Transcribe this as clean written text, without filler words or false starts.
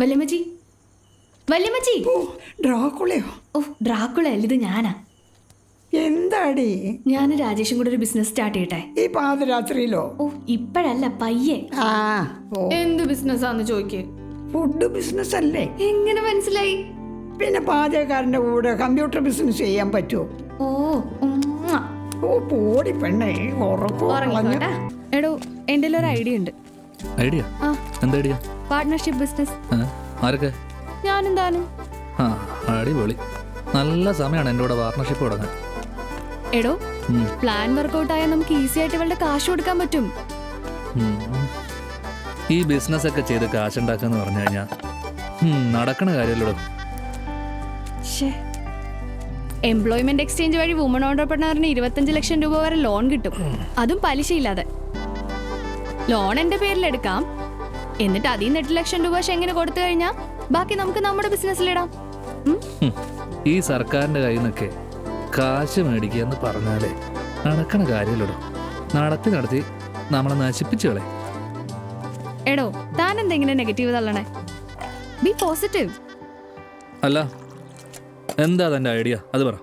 വല്യമ്മച്ചി, വല്യമ്മച്ചി. ഓ, ഡ്രാക്കുളയോ? ഓ, ഡ്രാക്കുള അല്ല, ഇത് ഞാനാ. എന്താടി? ഞാൻ രാജേഷും കൂടെ ഒരു ബിസിനസ് സ്റ്റാർട്ട് ചെയ്യട്ടെ. ഈ പാതിരാത്രിയിലോ? ഓ, ഇപ്പഴല്ല, പയ്യെ. ആ, ഓ, എന്ത് ബിസിനസ്സാന്ന് ചോദിക്കേ? ഫുഡ് ബിസിനസ് അല്ലേ? എങ്ങനെ മനസ്സിലായി? പിന്നെ പാചകക്കാരന്റെ കൂടെ കമ്പ്യൂട്ടർ ബിസിനസ് ചെയ്യാൻ പറ്റുമോ? ഓ, ഉമ്മാ. ഓ, പോടി പെണ്ണേ, ഉറങ്ങിക്കോട്ടെ. എടോ, എൻ്റെ ഒരു ഐഡിയ ഉണ്ട്. ഐഡിയ? എന്താ ഐഡിയ? Partnership business. ആരൊക്കെ? ഞാനും താനും. ആ, അടിപൊളി. നല്ല സമയമാണ് എൻ്റെ കൂടെ പാർട്ട്ണർഷിപ്പ് തുടങ്ങാൻ. എടോ, പ്ലാൻ വർക്കൗട്ട് ആയാൽ നമുക്ക് ഈസി ആയിട്ട് ഇവളുടെ കാശ് കൊടുക്കാൻ പറ്റും. ഈ ബിസിനസ് ഒക്കെ ചെയ്ത് കാശുണ്ടാക്കാന്ന് പറഞ്ഞു കഴിഞ്ഞാൽ നടക്കണ കാര്യമല്ലോ. എംപ്ലോയ്മെന്റ് എക്സ്ചേഞ്ച് വഴി വുമൺ ഓണ്ടർപ്രണറിന് 25 ലക്ഷം രൂപ വരെ ലോൺ കിട്ടും, അതും പലിശയില്ലാതെ. ലോൺ എന്റെ പേരിൽ എടുക്കാം, എന്നിട്ട് അതിൽ നിന്ന് 8 ലക്ഷം രൂപ എങ്ങനെ കൊടുത്തു കഴിഞ്ഞാൽ ബാക്കി നമുക്ക് നമ്മുടെ ബിസിനസ്സിലിടാം. ഈ സർക്കാരിന്റെ കയ്യിൽ നിന്നൊക്കെ കാശ് മേടിക്കുക എന്ന് പറഞ്ഞാലേ നടക്കണ കാര്യമല്ലോ. നടത്തി നമ്മളെ നശിപ്പിച്ചു കളെ. എടോ, താൻ എന്തെങ്കിലും നെഗറ്റീവ് തള്ളണേ? B positive. അല്ല, എന്താ തന്റെ ഐഡിയ? അത് പറ.